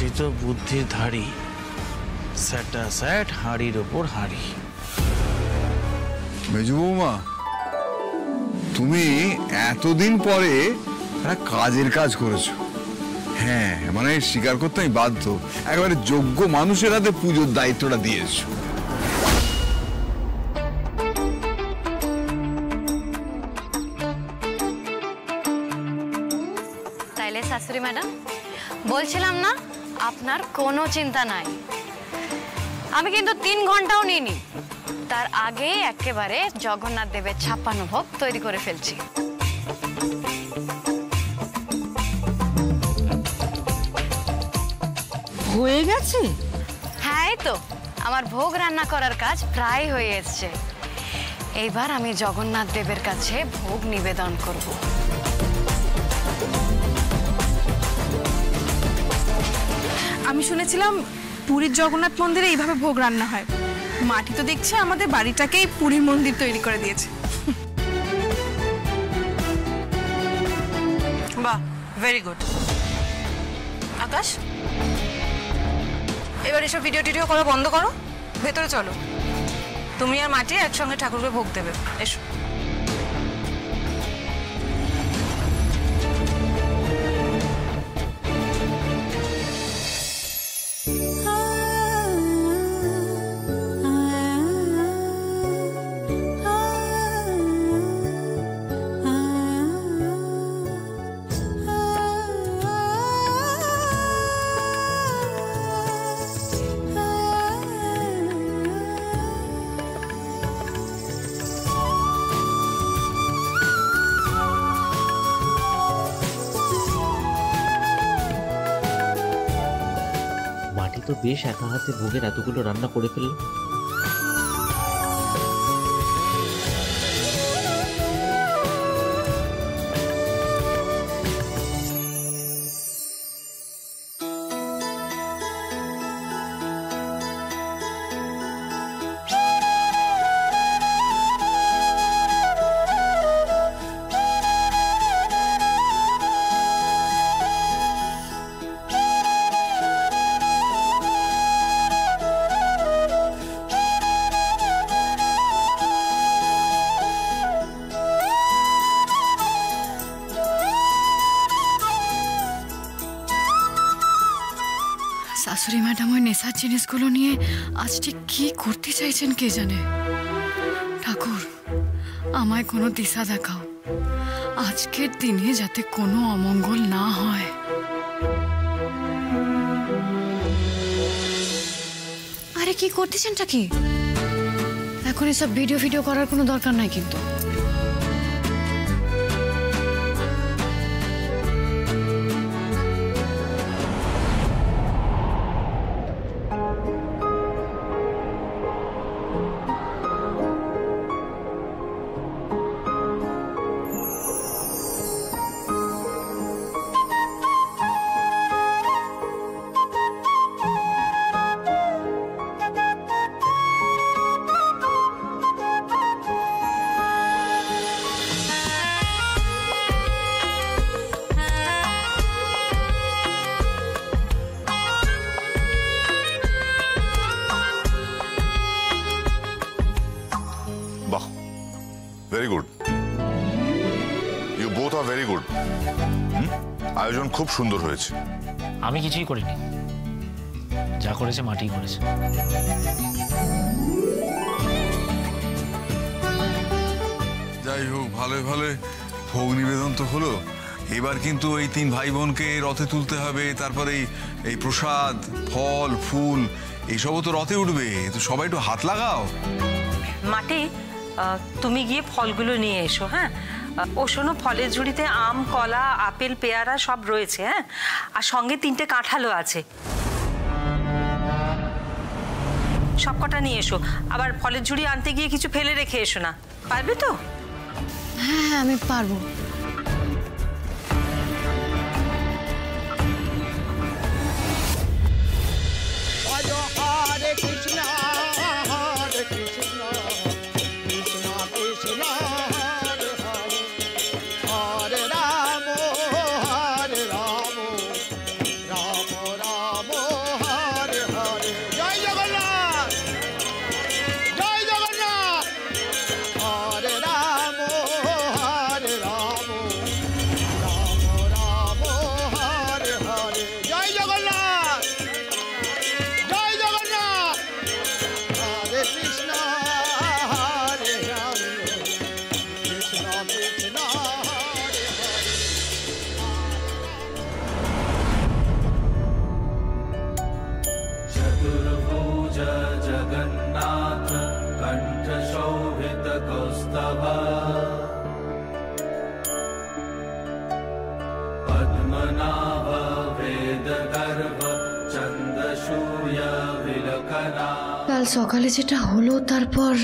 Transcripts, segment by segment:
মাটি তো বুদ্ধির ধারী, স্যাটা স্যাট হাঁড়ির ওপর হাঁড়ি। মেজু বৌমা, তুমি এতদিন পরে একটা কাজের কাজ করেছো। হ্যাঁ, মানে স্বীকার করতে আমি বাধ্য, একেবারে যোগ্য মানুষের হাতে পুজোর দায়িত্বটা দিয়েছো। তাইলে শাশুড়ি ম্যাডাম, বলছিলাম না আপনার কোনো চিন্তা নাই। আমি কিন্তু 3 ঘন্টাও নিইনি, তার আগেই একেবারে জগন্নাথ দেবের 56 ভোগ তৈরি করে ফেলছি। হয়ে গেছে? হ্যাঁ, এই তো আমার ভোগ রান্না করার কাজ প্রায় হয়ে এসছে। এইবার আমি জগন্নাথ দেবের কাছে ভোগ নিবেদন করব। আমি শুনেছিলাম পুরীর জগন্নাথ মন্দিরে এইভাবে ভোগ রান্না হয়। মাটি তো দেখছি আমাদের বাড়িটাকেই পুরীর মন্দির তৈরি করে দিয়েছে। বাহ, ভেরি গুড। আকাশ, এবার এসব ভিডিও টিডিও করা বন্ধ করো, ভেতরে চলো। তুমি আর মাটি একসঙ্গে ঠাকুরকে ভোগ দেবে, এসো। তো বেশ একা হাতে ভোগের এতগুলো রান্না করে ফেলল। শাশুড়ি ম্যাডাম ওই নেশার জিনিসগুলো নিয়ে আজ ঠিক কি করতে চাইছেন কে জানে। ঠাকুর, আমায় কোনো দিশা দেখাও, আজকের দিনে যাতে কোনো অমঙ্গল না হয়। আরে কি করতেছেনটা কি? এখন এসব ভিডিও করার কোনো দরকার নাই কিন্তু। Very good. You both are very good. আয়োজন খুব সুন্দর হয়েছে। আমি কিছুই করিনি, যা করেছে মাটি করেছে। যাই হোক, ভালো ভালো ভোগ নিবেদন তো হলো। এবার কিন্তু এই 3 ভাই বোনকে রথে তুলতে হবে, তারপরে এই প্রসাদ, ফল, ফুল এইসবও তো রথে উঠবে। তো সবাই একটু হাত লাগাও। মাটি, তুমি গিয়ে ফলগুলো নিয়ে এসো। হ্যাঁ, ও শোনো, ফলের ঝুড়িতে আম, কলা, আপেল, পেয়ারা সব রয়েছে। হ্যাঁ, আর সঙ্গে 3টে কাঁঠালও আছে। সব কটা নিয়ে এসো। আবার ফলের ঝুড়ি আনতে গিয়ে কিছু ফেলে রেখে এসো না, পারবে তো? হ্যাঁ, আমি পারবো। Rama কাল সকালে যেটা হলো তারপর।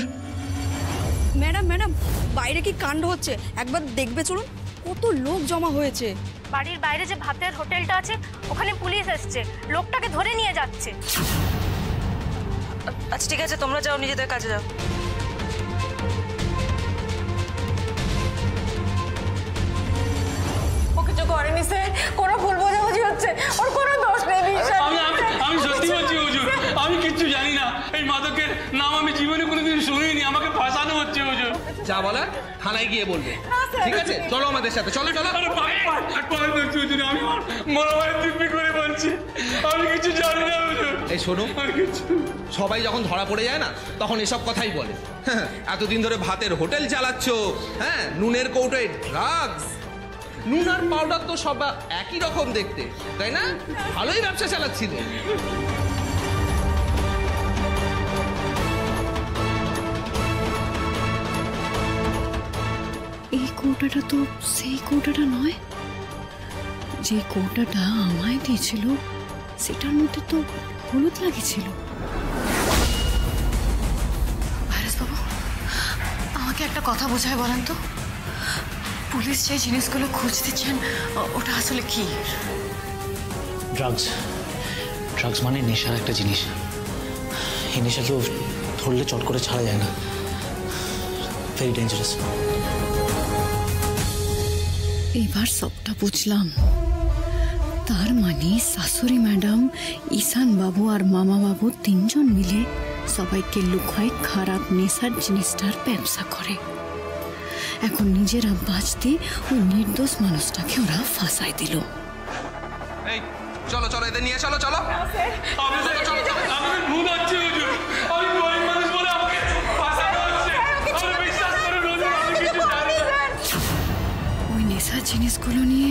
ম্যাডাম ম্যাডাম, বাইরে কি কাণ্ড হচ্ছে একবার দেখবে চলুন, কত লোক জমা হয়েছে। বাড়ির বাইরে যে ভাতের হোটেলটা আছে ওখানে পুলিশ এসছে, লোকটাকে ধরে নিয়ে যাচ্ছে। আচ্ছা ঠিক আছে, তোমরা যাও, নিজেদের কাজে যাও। ও কিছু করেনি স্যার, কোনো ভুল বোঝাবুঝি হচ্ছে, ওর কোনো দোষ নেই। আমি সত্যি বলছি হুজুর, আমি কিচ্ছু জানি না। এই মাদকের নাম আমি জীবনে কোনোদিন শুনিনি, আমাকে ফাঁসানো হচ্ছে হুজুর। যা বলার থানায় গিয়ে বলবে, ঠিক আছে? চলো আমাদের সাথে, চলো চলো। আমি মনে হয় দিব্যি করে বলছি, আমি কিছু জানি না হুজুর। এই শোনো, সবাই যখন ধরা পড়ে যায় না তখন এসব কথাই বলে। এতদিন ধরে ভাতের হোটেল চালাচ্ছ, হ্যাঁ, নুনের কৌটোয় ড্রাগস, নুন আর পাউডার তো সব একই রকম দেখতে, তাই না? ভালোই ব্যবসা চালাচ্ছিলে। এই কৌটাটা তো সেই কৌটাটা নয়, যে কৌটাটা আমায় দিয়েছিল সেটার মধ্যে তো হলুদ লাগিয়েছিল। ভাইরাস বাবু, আমাকে একটা কথা বোঝায় বলেন তো, পুলিশ যে জিনিসগুলো খোঁজ দিচ্ছেন ওটা আসলে কি? ড্রাগস। ড্রাগস মানে নেশার একটা জিনিস। এই নেশাকেও ধরলে চট করে ছাড়া যায় না, ভেরি ডেঞ্জারাস। এবার সবটা বুঝলাম। তার মানে শাশুড়ি ম্যাডাম, ঈশান বাবু আর মামা বাবু তিনজন মিলে সবাইকে লুকায় খারাপ নেশার জিনিসটার ব্যবসা করে। এখন নিজেরা বাঁচতে ওই নির্দোষ মানুষটাকে ওরা ফাঁসাই দিল। এই চলো চলো, এদের নিয়ে চলো চলো। ওই নেশার জিনিসগুলো নিয়ে